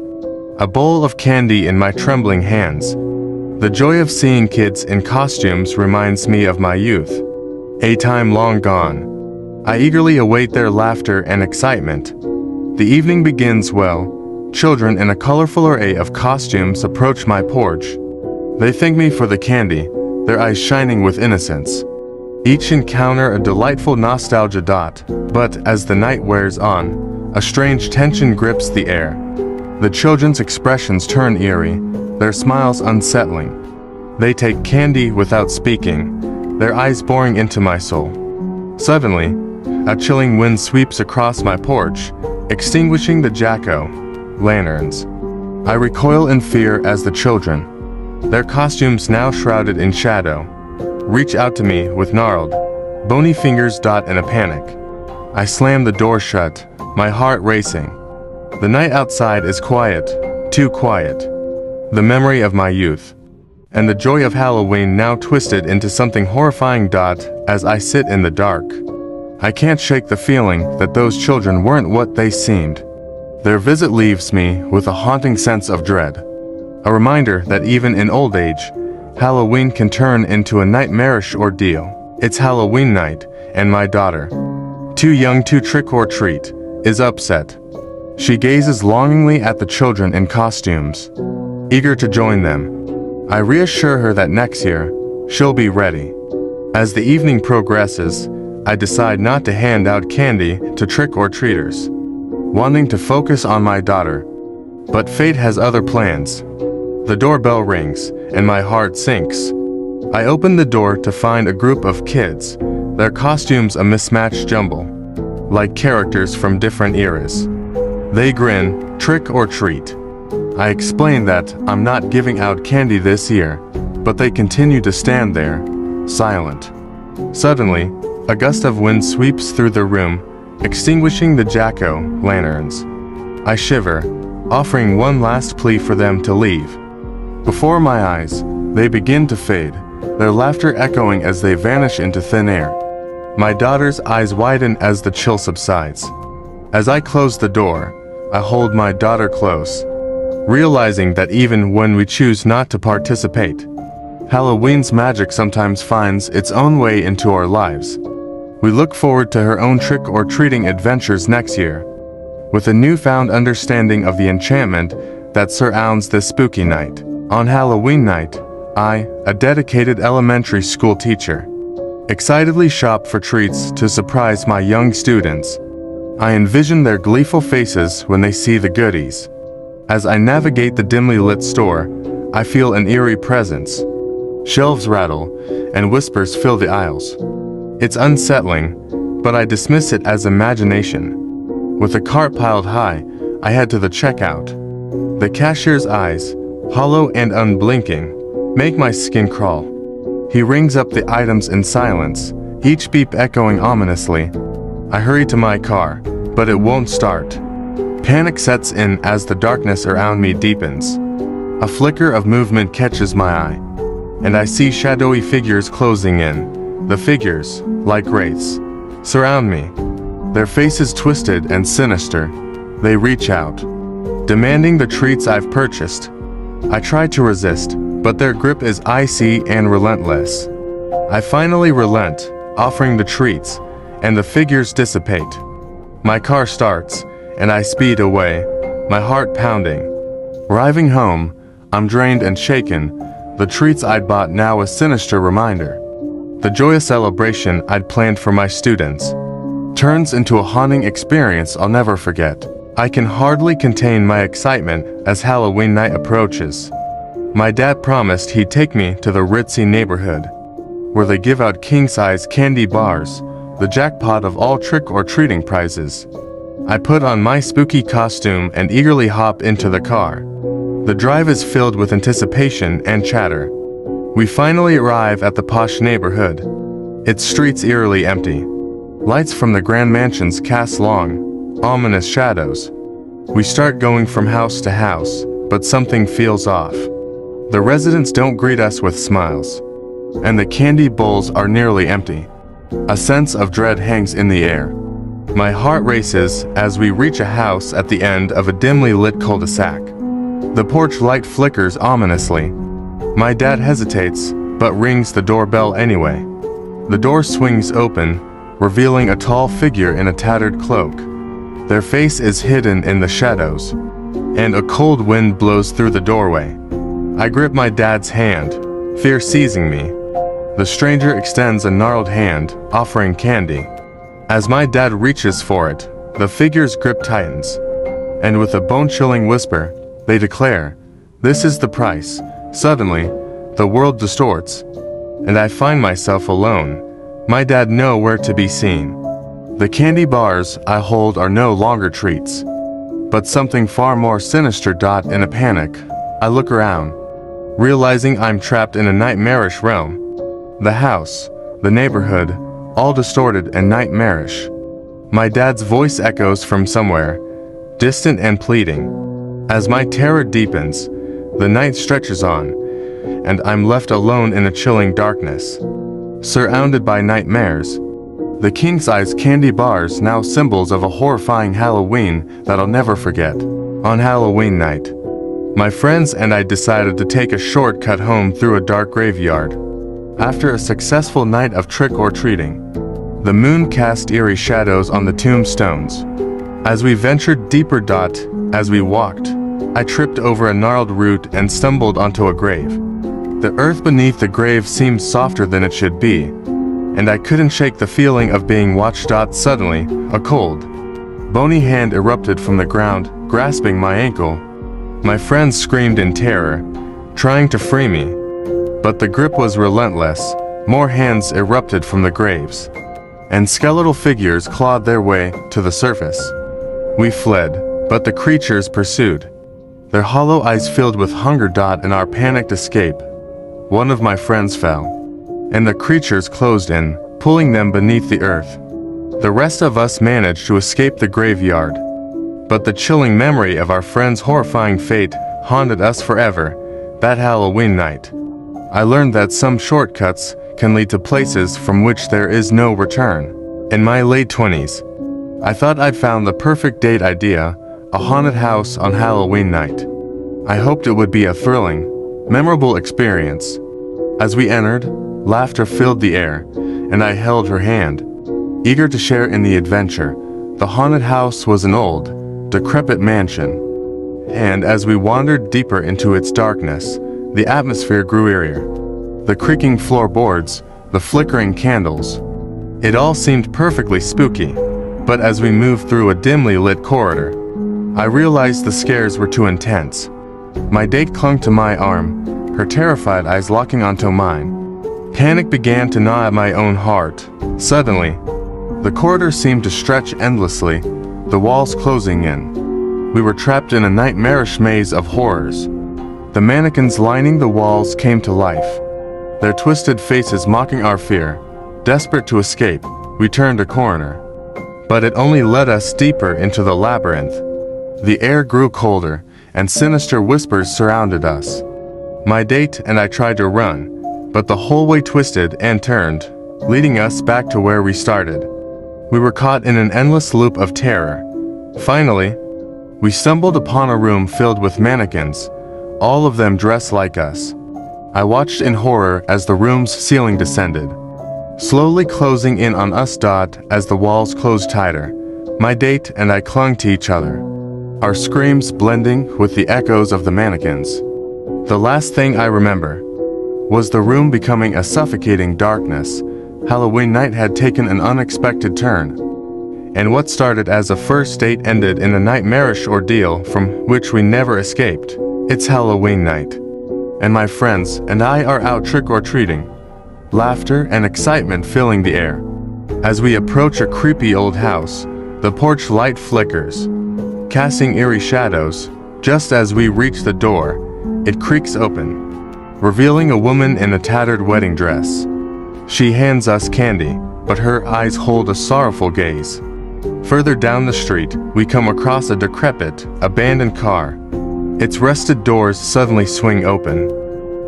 a bowl of candy in my trembling hands. The joy of seeing kids in costumes reminds me of my youth, a time long gone. I eagerly await their laughter and excitement. The evening begins well. Children in a colorful array of costumes approach my porch. They thank me for the candy, their eyes shining with innocence. Each encounter a delightful nostalgia. But as the night wears on, a strange tension grips the air. The children's expressions turn eerie, their smiles unsettling. They take candy without speaking, their eyes boring into my soul. Suddenly, a chilling wind sweeps across my porch, extinguishing the jack-o'-lanterns. I recoil in fear as the children, their costumes now shrouded in shadow, reach out to me with gnarled, bony fingers. In a panic, I slam the door shut, my heart racing. The night outside is quiet, too quiet. The memory of my youth, and the joy of Halloween now twisted into something horrifying. As I sit in the dark, I can't shake the feeling that those children weren't what they seemed. Their visit leaves me with a haunting sense of dread, a reminder that even in old age, Halloween can turn into a nightmarish ordeal. It's Halloween night, and my daughter, too young to trick or treat, is upset. She gazes longingly at the children in costumes, eager to join them. I reassure her that next year, she'll be ready. As the evening progresses, I decide not to hand out candy to trick-or-treaters, wanting to focus on my daughter. But fate has other plans. The doorbell rings, and my heart sinks. I open the door to find a group of kids, their costumes a mismatched jumble, like characters from different eras. They grin, trick or treat. I explain that I'm not giving out candy this year, but they continue to stand there, silent. Suddenly, a gust of wind sweeps through the room, extinguishing the jack-o'-lanterns. I shiver, offering one last plea for them to leave. Before my eyes, they begin to fade, their laughter echoing as they vanish into thin air. My daughter's eyes widen as the chill subsides. As I close the door, I hold my daughter close, realizing that even when we choose not to participate, Halloween's magic sometimes finds its own way into our lives. We look forward to her own trick-or-treating adventures next year, with a newfound understanding of the enchantment that surrounds this spooky night. On Halloween night, I, a dedicated elementary school teacher, excitedly shop for treats to surprise my young students. I envision their gleeful faces when they see the goodies. As I navigate the dimly lit store, I feel an eerie presence. Shelves rattle, and whispers fill the aisles. It's unsettling, but I dismiss it as imagination. With the cart piled high, I head to the checkout. The cashier's eyes, hollow and unblinking, make my skin crawl. He rings up the items in silence, each beep echoing ominously. I hurry to my car, but it won't start. Panic sets in as the darkness around me deepens. A flicker of movement catches my eye, and I see shadowy figures closing in. The figures, like wraiths, surround me. Their faces twisted and sinister, they reach out, demanding the treats I've purchased. I try to resist, but their grip is icy and relentless. I finally relent, offering the treats, and the figures dissipate. My car starts, and I speed away, my heart pounding. Arriving home, I'm drained and shaken, the treats I'd bought now a sinister reminder. The joyous celebration I'd planned for my students turns into a haunting experience I'll never forget. I can hardly contain my excitement as Halloween night approaches. My dad promised he'd take me to the ritzy neighborhood, where they give out king-size candy bars, the jackpot of all trick-or-treating prizes. I put on my spooky costume and eagerly hop into the car. The drive is filled with anticipation and chatter. We finally arrive at the posh neighborhood, its streets eerily empty. Lights from the grand mansions cast long, ominous shadows. We start going from house to house, but something feels off. The residents don't greet us with smiles, and the candy bowls are nearly empty. A sense of dread hangs in the air. My heart races as we reach a house at the end of a dimly lit cul-de-sac. The porch light flickers ominously. My dad hesitates, but rings the doorbell anyway. The door swings open, revealing a tall figure in a tattered cloak. Their face is hidden in the shadows, and a cold wind blows through the doorway. I grip my dad's hand, fear seizing me. The stranger extends a gnarled hand, offering candy. As my dad reaches for it, the figure's grip tightens, and with a bone-chilling whisper, they declare, "This is the price." Suddenly, the world distorts, and I find myself alone. My dad nowhere to be seen. The candy bars I hold are no longer treats, but something far more sinister. In a panic, I look around, realizing I'm trapped in a nightmarish realm. The house, the neighborhood, all distorted and nightmarish. My dad's voice echoes from somewhere, distant and pleading. As my terror deepens, the night stretches on, and I'm left alone in a chilling darkness. Surrounded by nightmares, the king-size candy bars now symbols of a horrifying Halloween that I'll never forget. On Halloween night, my friends and I decided to take a shortcut home through a dark graveyard. After a successful night of trick-or-treating, the moon cast eerie shadows on the tombstones. As we ventured deeper. As we walked, I tripped over a gnarled root and stumbled onto a grave. The earth beneath the grave seemed softer than it should be, and I couldn't shake the feeling of being watched. Suddenly, a cold, bony hand erupted from the ground, grasping my ankle. My friends screamed in terror, trying to free me, but the grip was relentless. More hands erupted from the graves, and skeletal figures clawed their way to the surface. We fled, but the creatures pursued, their hollow eyes filled with hunger. In our panicked escape, one of my friends fell, and the creatures closed in, pulling them beneath the earth. The rest of us managed to escape the graveyard, but the chilling memory of our friend's horrifying fate haunted us forever. That Halloween night, I learned that some shortcuts can lead to places from which there is no return. In my late 20s, I thought I'd found the perfect date idea, a haunted house on Halloween night. I hoped it would be a thrilling, memorable experience. As we entered, laughter filled the air, and I held her hand, eager to share in the adventure. The haunted house was an old, decrepit mansion, And as we wandered deeper into its darkness, the atmosphere grew eerier. The creaking floorboards, the flickering candles. It all seemed perfectly spooky. But as we moved through a dimly lit corridor, I realized the scares were too intense. My date clung to my arm, her terrified eyes locking onto mine. Panic began to gnaw at my own heart. Suddenly, the corridor seemed to stretch endlessly, the walls closing in. We were trapped in a nightmarish maze of horrors. The mannequins lining the walls came to life, their twisted faces mocking our fear. Desperate to escape, we turned a corner. But it only led us deeper into the labyrinth. The air grew colder, and sinister whispers surrounded us. My date and I tried to run, but the hallway twisted and turned, leading us back to where we started. We were caught in an endless loop of terror. Finally, we stumbled upon a room filled with mannequins, all of them dressed like us. I watched in horror as the room's ceiling descended, slowly closing in on us. As the walls closed tighter, my date and I clung to each other, our screams blending with the echoes of the mannequins. The last thing I remember was the room becoming a suffocating darkness. Halloween night had taken an unexpected turn, and what started as a first date ended in a nightmarish ordeal from which we never escaped. It's Halloween night, and my friends and I are out trick-or-treating, laughter and excitement filling the air. As we approach a creepy old house, the porch light flickers, casting eerie shadows. Just as we reach the door, it creaks open, revealing a woman in a tattered wedding dress. She hands us candy, but her eyes hold a sorrowful gaze. Further down the street, we come across a decrepit, abandoned car. Its rusted doors suddenly swing open,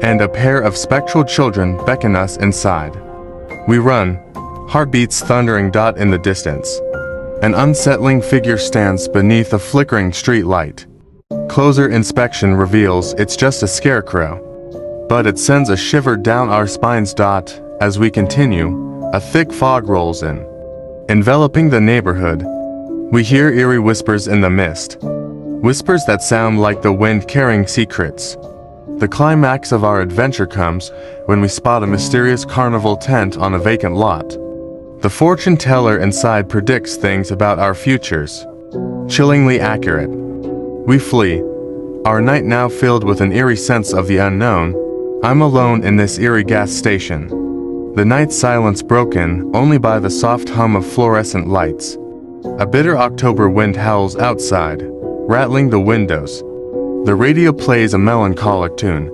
and a pair of spectral children beckon us inside. We run, heartbeats thundering. In the distance, an unsettling figure stands beneath a flickering street light. Closer inspection reveals it's just a scarecrow, but it sends a shiver down our spines. As we continue, a thick fog rolls in, enveloping the neighborhood. We hear eerie whispers in the mist, whispers that sound like the wind carrying secrets. The climax of our adventure comes when we spot a mysterious carnival tent on a vacant lot. The fortune teller inside predicts things about our futures, chillingly accurate. We flee, our night now filled with an eerie sense of the unknown. I'm alone in this eerie gas station, the night silence broken only by the soft hum of fluorescent lights. A bitter October wind howls outside, rattling the windows. The radio plays a melancholic tune.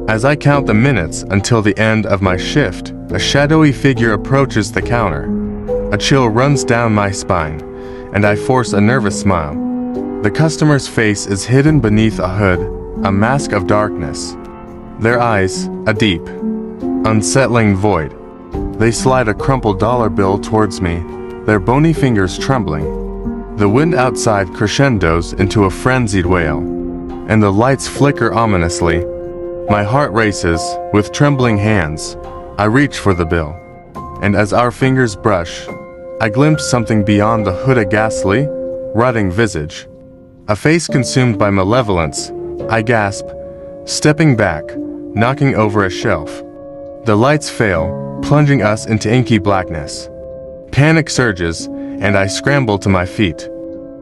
As I count the minutes until the end of my shift, a shadowy figure approaches the counter. A chill runs down my spine, and I force a nervous smile. The customer's face is hidden beneath a hood, a mask of darkness. Their eyes, a deep, unsettling void. They slide a crumpled dollar bill towards me, their bony fingers trembling. The wind outside crescendos into a frenzied wail, and the lights flicker ominously. My heart races. With trembling hands, I reach for the bill, and as our fingers brush, I glimpse something beyond the hood, a ghastly, rotting visage. A face consumed by malevolence. I gasp, stepping back, knocking over a shelf. The lights fail, plunging us into inky blackness. Panic surges, and I scramble to my feet,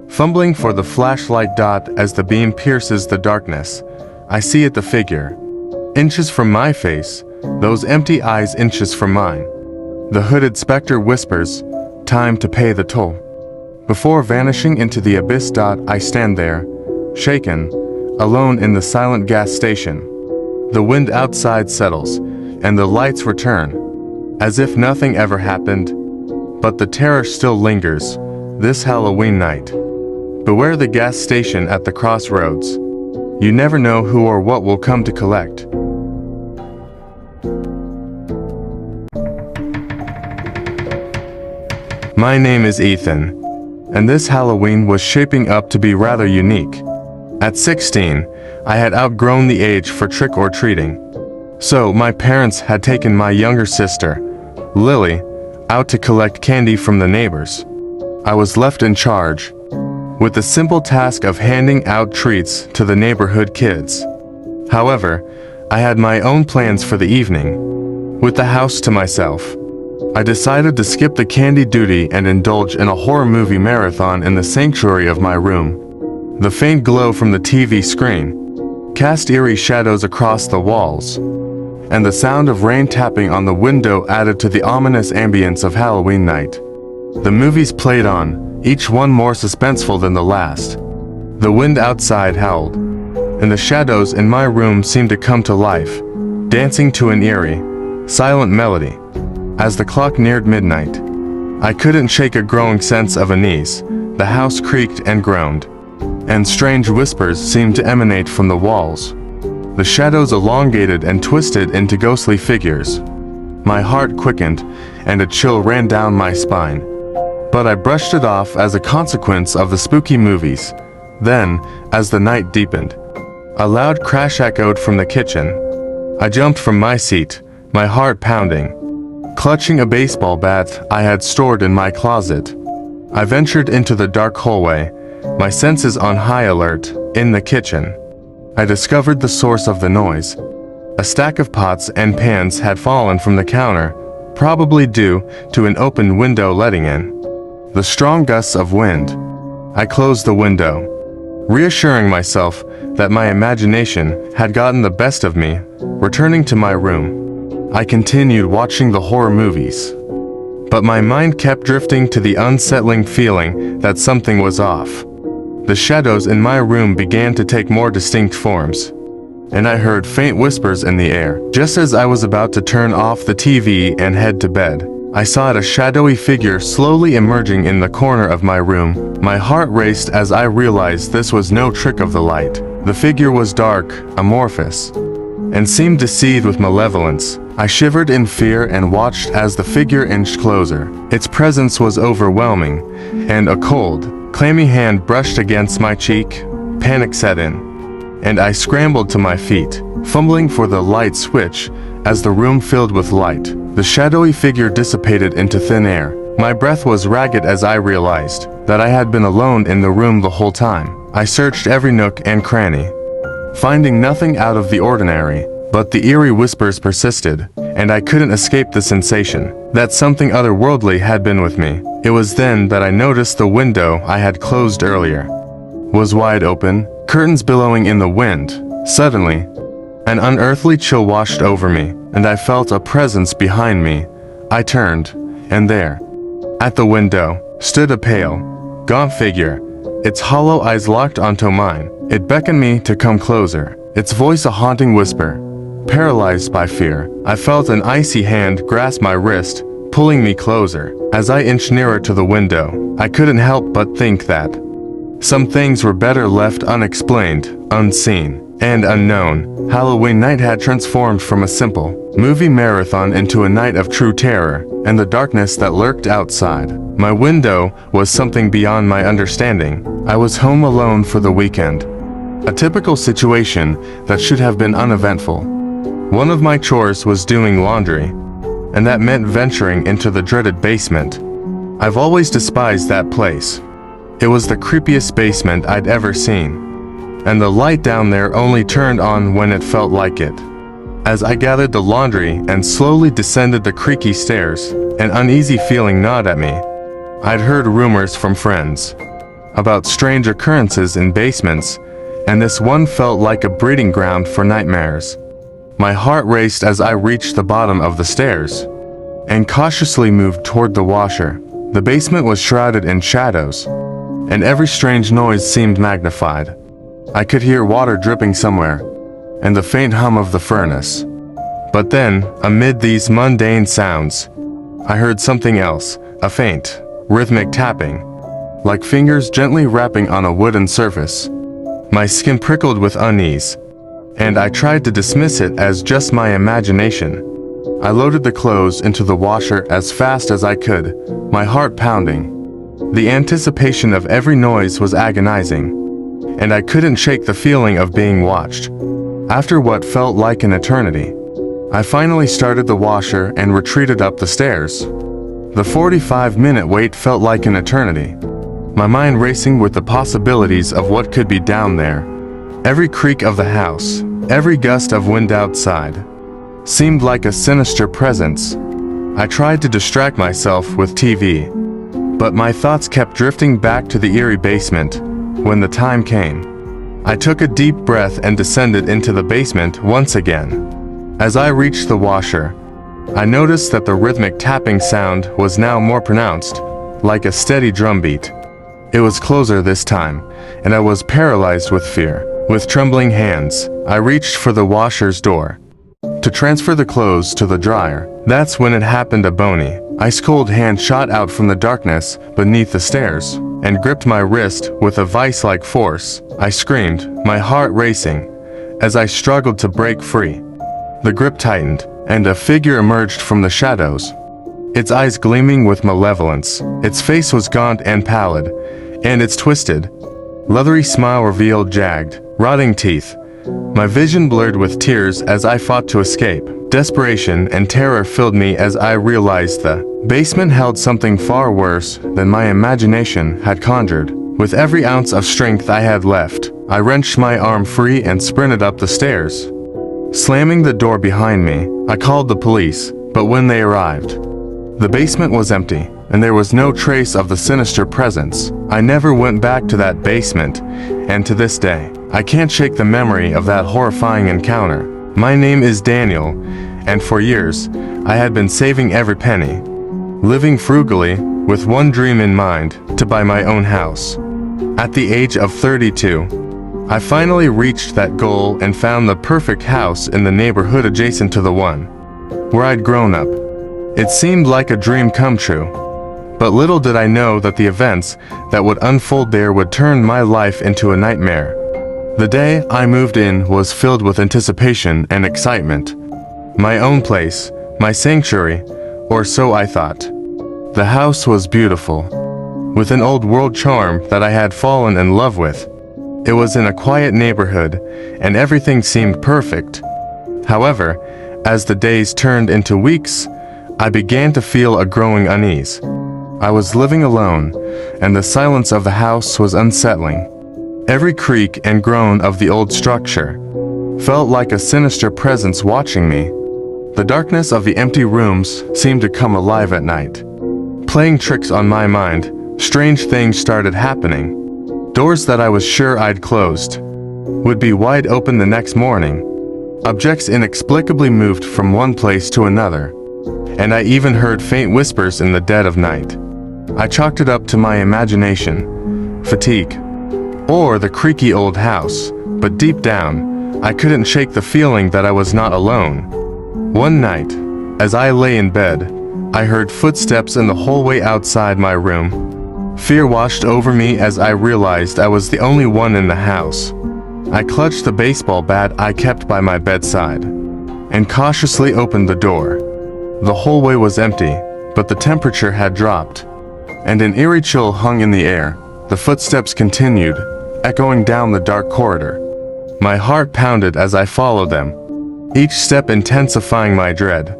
fumbling for the flashlight. As the beam pierces the darkness, I see it, the figure, inches from my face, those empty eyes inches from mine. The hooded specter whispers, "Time to pay the toll." Before vanishing into the abyss. I stand there, shaken, alone in the silent gas station. The wind outside settles, and the lights return, as if nothing ever happened. But the terror still lingers, this Halloween night. Beware the gas station at the crossroads. You never know who or what will come to collect. My name is Ethan, and this Halloween was shaping up to be rather unique. At 16, I had outgrown the age for trick-or-treating. So my parents had taken my younger sister, Lily, out to collect candy from the neighbors. I was left in charge, with the simple task of handing out treats to the neighborhood kids. However, I had my own plans for the evening. With the house to myself, I decided to skip the candy duty and indulge in a horror movie marathon in the sanctuary of my room. The faint glow from the TV screen cast eerie shadows across the walls, and the sound of rain tapping on the window added to the ominous ambience of Halloween night. The movies played on, each one more suspenseful than the last. The wind outside howled, and the shadows in my room seemed to come to life, dancing to an eerie, silent melody. As the clock neared midnight, I couldn't shake a growing sense of unease. The house creaked and groaned, and strange whispers seemed to emanate from the walls. The shadows elongated and twisted into ghostly figures. My heart quickened, and a chill ran down my spine. But I brushed it off as a consequence of the spooky movies. Then, as the night deepened, a loud crash echoed from the kitchen. I jumped from my seat, my heart pounding. Clutching a baseball bat I had stored in my closet, I ventured into the dark hallway, my senses on high alert. In the kitchen, I discovered the source of the noise. A stack of pots and pans had fallen from the counter, probably due to an open window letting in the strong gusts of wind. I closed the window, reassuring myself that my imagination had gotten the best of me. Returning to my room, I continued watching the horror movies, but my mind kept drifting to the unsettling feeling that something was off. The shadows in my room began to take more distinct forms, and I heard faint whispers in the air. Just as I was about to turn off the TV and head to bed, I saw a shadowy figure slowly emerging in the corner of my room. My heart raced as I realized this was no trick of the light. The figure was dark, amorphous, and seemed to seethe with malevolence. I shivered in fear and watched as the figure inched closer. Its presence was overwhelming, and a cold, clammy hand brushed against my cheek. Panic set in, and I scrambled to my feet, fumbling for the light switch. As the room filled with light, the shadowy figure dissipated into thin air. My breath was ragged as I realized that I had been alone in the room the whole time. I searched every nook and cranny, finding nothing out of the ordinary, but the eerie whispers persisted, and I couldn't escape the sensation that something otherworldly had been with me. It was then that I noticed the window I had closed earlier was wide open, curtains billowing in the wind. Suddenly, an unearthly chill washed over me, and I felt a presence behind me. I turned, and there, at the window, stood a pale, gaunt figure, its hollow eyes locked onto mine. It beckoned me to come closer, its voice a haunting whisper. Paralyzed by fear, I felt an icy hand grasp my wrist, pulling me closer. As I inched nearer to the window, I couldn't help but think that some things were better left unexplained, unseen, and unknown. Halloween night had transformed from a simple movie marathon into a night of true terror, and the darkness that lurked outside my window was something beyond my understanding. I was home alone for the weekend, a typical situation that should have been uneventful. One of my chores was doing laundry, and that meant venturing into the dreaded basement. I've always despised that place. It was the creepiest basement I'd ever seen, and the light down there only turned on when it felt like it. As I gathered the laundry and slowly descended the creaky stairs, an uneasy feeling gnawed at me. I'd heard rumors from friends about strange occurrences in basements, and this one felt like a breeding ground for nightmares. My heart raced as I reached the bottom of the stairs and cautiously moved toward the washer. The basement was shrouded in shadows, and every strange noise seemed magnified. I could hear water dripping somewhere, and the faint hum of the furnace. But then, amid these mundane sounds, I heard something else, a faint, rhythmic tapping, like fingers gently rapping on a wooden surface. My skin prickled with unease, and I tried to dismiss it as just my imagination. I loaded the clothes into the washer as fast as I could, my heart pounding. The anticipation of every noise was agonizing, and I couldn't shake the feeling of being watched. After what felt like an eternity, I finally started the washer and retreated up the stairs. The 45-minute wait felt like an eternity. my mind racing with the possibilities of what could be down there. Every creak of the house, every gust of wind outside, seemed like a sinister presence. I tried to distract myself with TV, but my thoughts kept drifting back to the eerie basement. When the time came, I took a deep breath and descended into the basement once again. As I reached the washer, I noticed that the rhythmic tapping sound was now more pronounced, like a steady drumbeat. It was closer this time, and I was paralyzed with fear. With trembling hands, I reached for the washer's door to transfer the clothes to the dryer. That's when it happened. A bony, ice-cold hand shot out from the darkness beneath the stairs and gripped my wrist with a vice-like force. I screamed, my heart racing, as I struggled to break free. The grip tightened, and a figure emerged from the shadows, its eyes gleaming with malevolence. Its face was gaunt and pallid, and its twisted, leathery smile revealed jagged, rotting teeth. My vision blurred with tears as I fought to escape. Desperation and terror filled me as I realized the basement held something far worse than my imagination had conjured. With every ounce of strength I had left, I wrenched my arm free and sprinted up the stairs. Slamming the door behind me, I called the police, but when they arrived, the basement was empty, and there was no trace of the sinister presence. I never went back to that basement, and to this day, I can't shake the memory of that horrifying encounter. My name is Daniel, and for years, I had been saving every penny, living frugally, with one dream in mind, to buy my own house. At the age of 32, I finally reached that goal and found the perfect house in the neighborhood adjacent to the one where I'd grown up. It seemed like a dream come true, but little did I know that the events that would unfold there would turn my life into a nightmare. The day I moved in was filled with anticipation and excitement. My own place, my sanctuary, or so I thought. The house was beautiful, with an old-world charm that I had fallen in love with. It was in a quiet neighborhood, and everything seemed perfect. However, as the days turned into weeks, I began to feel a growing unease. I was living alone, and the silence of the house was unsettling. Every creak and groan of the old structure felt like a sinister presence watching me. The darkness of the empty rooms seemed to come alive at night, playing tricks on my mind. Strange things started happening. Doors that I was sure I'd closed would be wide open the next morning. Objects inexplicably moved from one place to another, and I even heard faint whispers in the dead of night. I chalked it up to my imagination, fatigue, or the creaky old house, but deep down, I couldn't shake the feeling that I was not alone. One night, as I lay in bed, I heard footsteps in the hallway outside my room. Fear washed over me as I realized I was the only one in the house. I clutched the baseball bat I kept by my bedside and cautiously opened the door. The hallway was empty, but the temperature had dropped, and an eerie chill hung in the air. The footsteps continued, echoing down the dark corridor. My heart pounded as I followed them, each step intensifying my dread.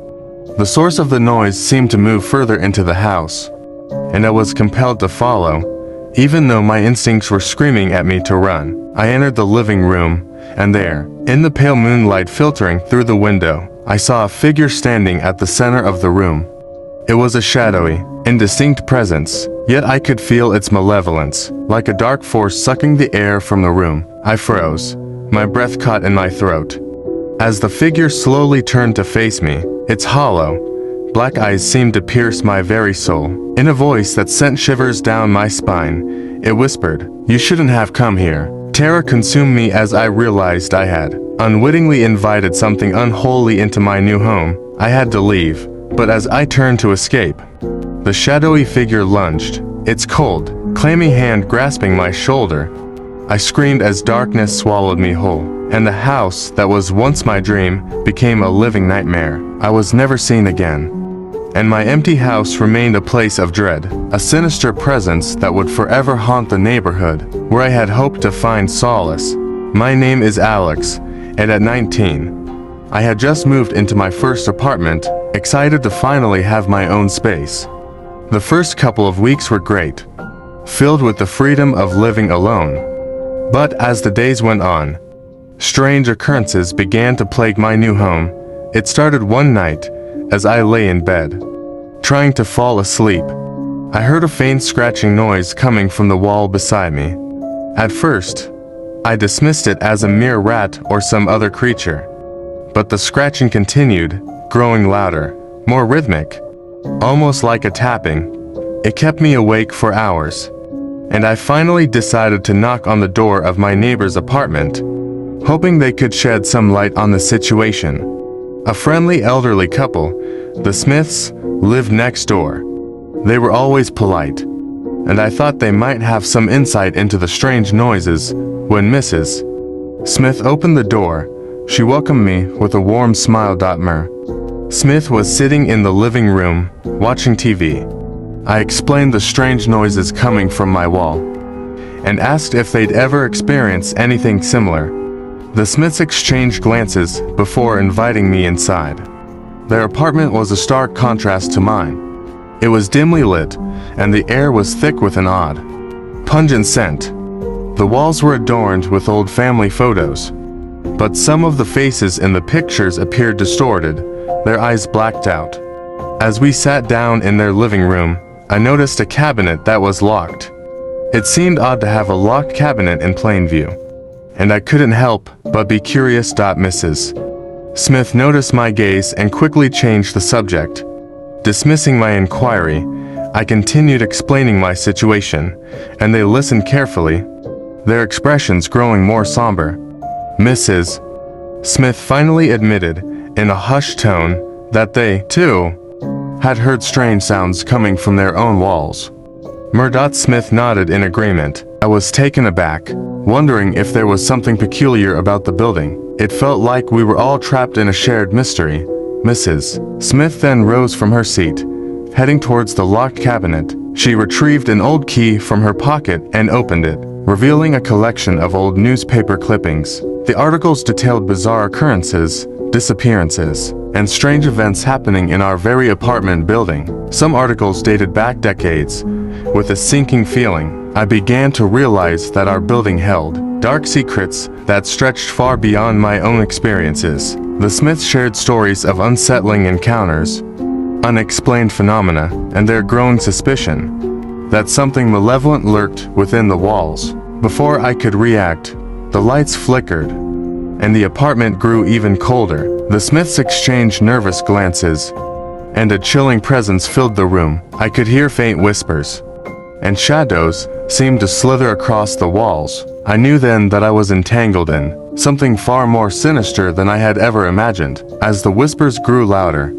The source of the noise seemed to move further into the house, and I was compelled to follow, even though my instincts were screaming at me to run. I entered the living room, and there, in the pale moonlight filtering through the window, I saw a figure standing at the center of the room. It was a shadowy, indistinct presence, yet I could feel its malevolence, like a dark force sucking the air from the room. I froze, my breath caught in my throat. As the figure slowly turned to face me, its hollow, black eyes seemed to pierce my very soul. In a voice that sent shivers down my spine, it whispered, "You shouldn't have come here." Terror consumed me as I realized I had unwittingly invited something unholy into my new home. I had to leave, but as I turned to escape, the shadowy figure lunged, its cold, clammy hand grasping my shoulder. I screamed as darkness swallowed me whole, and the house that was once my dream became a living nightmare. I was never seen again, and my empty house remained a place of dread, a sinister presence that would forever haunt the neighborhood where I had hoped to find solace. My name is Alex, and at 19, I had just moved into my first apartment, excited to finally have my own space. The first couple of weeks were great, filled with the freedom of living alone. But as the days went on, strange occurrences began to plague my new home. It started one night, as I lay in bed, trying to fall asleep. I heard a faint scratching noise coming from the wall beside me. At first, I dismissed it as a mere rat or some other creature. But the scratching continued, growing louder, more rhythmic, almost like a tapping. It kept me awake for hours, and I finally decided to knock on the door of my neighbor's apartment, hoping they could shed some light on the situation. A friendly elderly couple, the Smiths, lived next door. They were always polite, and I thought they might have some insight into the strange noises. When Mrs. Smith opened the door, she welcomed me with a warm smile. Smith was sitting in the living room, watching TV. I explained the strange noises coming from my wall, and asked if they'd ever experienced anything similar. The Smiths exchanged glances before inviting me inside. Their apartment was a stark contrast to mine. It was dimly lit, and the air was thick with an odd, pungent scent. The walls were adorned with old family photos, but some of the faces in the pictures appeared distorted, their eyes blacked out. As we sat down in their living room, I noticed a cabinet that was locked. It seemed odd to have a locked cabinet in plain view, and I couldn't help but be curious. Mrs. Smith noticed my gaze and quickly changed the subject. Dismissing my inquiry, I continued explaining my situation, and they listened carefully, their expressions growing more somber. Mrs. Smith finally admitted, in a hushed tone, that they, too, had heard strange sounds coming from their own walls. Smith nodded in agreement. I was taken aback, wondering if there was something peculiar about the building. It felt like we were all trapped in a shared mystery. Mrs. Smith then rose from her seat, heading towards the locked cabinet. She retrieved an old key from her pocket and opened it, revealing a collection of old newspaper clippings. The articles detailed bizarre occurrences, disappearances, and strange events happening in our very apartment building. Some articles dated back decades. With a sinking feeling, I began to realize that our building held dark secrets that stretched far beyond my own experiences. The Smiths shared stories of unsettling encounters, unexplained phenomena, and their growing suspicion that something malevolent lurked within the walls. Before I could react, the lights flickered, and the apartment grew even colder. The Smiths exchanged nervous glances, and a chilling presence filled the room. I could hear faint whispers, and shadows seemed to slither across the walls. I knew then that I was entangled in something far more sinister than I had ever imagined. As the whispers grew louder,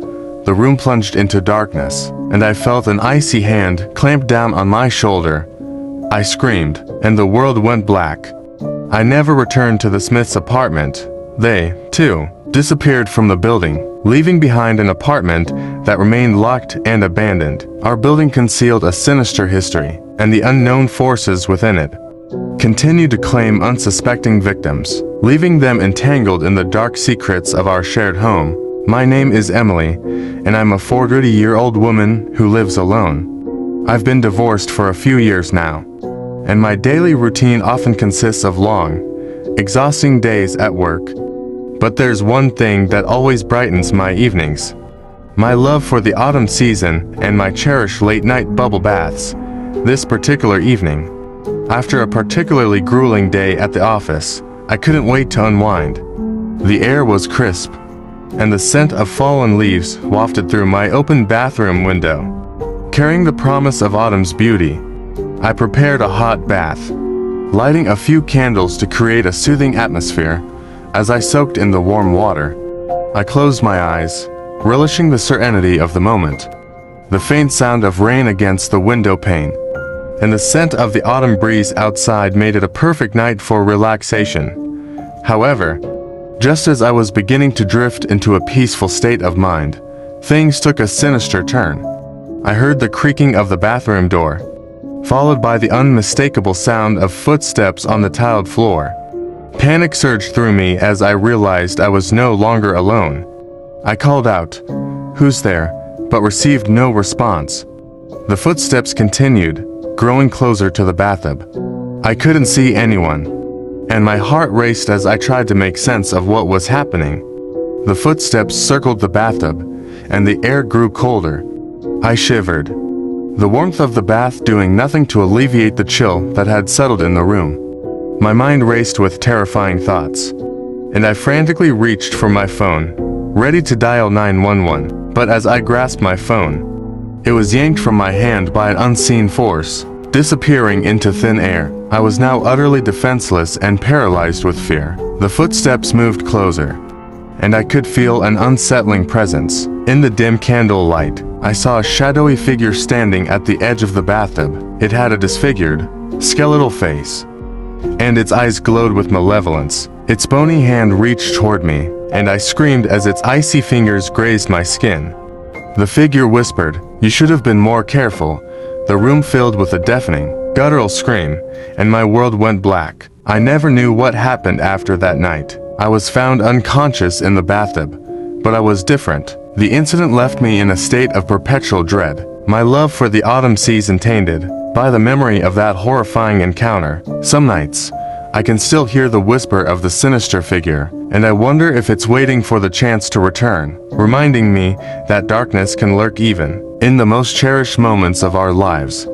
the room plunged into darkness, and I felt an icy hand clamp down on my shoulder. I screamed, and the world went black. I never returned to the Smiths' apartment. They, too, disappeared from the building, leaving behind an apartment that remained locked and abandoned. Our building concealed a sinister history, and the unknown forces within it continued to claim unsuspecting victims, leaving them entangled in the dark secrets of our shared home. My name is Emily, and I'm a 40-year-old woman who lives alone. I've been divorced for a few years now, and my daily routine often consists of long, exhausting days at work. But there's one thing that always brightens my evenings: my love for the autumn season and my cherished late-night bubble baths. This particular evening, after a particularly grueling day at the office, I couldn't wait to unwind. The air was crisp, and the scent of fallen leaves wafted through my open bathroom window. Carrying the promise of autumn's beauty, I prepared a hot bath, lighting a few candles to create a soothing atmosphere. As I soaked in the warm water, I closed my eyes, relishing the serenity of the moment. The faint sound of rain against the window pane and the scent of the autumn breeze outside made it a perfect night for relaxation. However, just as I was beginning to drift into a peaceful state of mind, things took a sinister turn. I heard the creaking of the bathroom door, followed by the unmistakable sound of footsteps on the tiled floor. Panic surged through me as I realized I was no longer alone. I called out, "Who's there?" but received no response. The footsteps continued, growing closer to the bathtub. I couldn't see anyone, and my heart raced as I tried to make sense of what was happening. The footsteps circled the bathtub, and the air grew colder. I shivered, the warmth of the bath doing nothing to alleviate the chill that had settled in the room. My mind raced with terrifying thoughts, and I frantically reached for my phone, ready to dial 911, but as I grasped my phone, it was yanked from my hand by an unseen force, disappearing into thin air. I was now utterly defenseless and paralyzed with fear. The footsteps moved closer, and I could feel an unsettling presence. In the dim candle light, I saw a shadowy figure standing at the edge of the bathtub. It had a disfigured, skeletal face, and its eyes glowed with malevolence. Its bony hand reached toward me, and I screamed as its icy fingers grazed my skin. The figure whispered, "You should have been more careful." The room filled with a deafening, guttural scream, and my world went black. I never knew what happened after that night. I was found unconscious in the bathtub, but I was different. The incident left me in a state of perpetual dread, my love for the autumn season tainted by the memory of that horrifying encounter. Some nights, I can still hear the whisper of the sinister figure, and I wonder if it's waiting for the chance to return, reminding me that darkness can lurk even in the most cherished moments of our lives.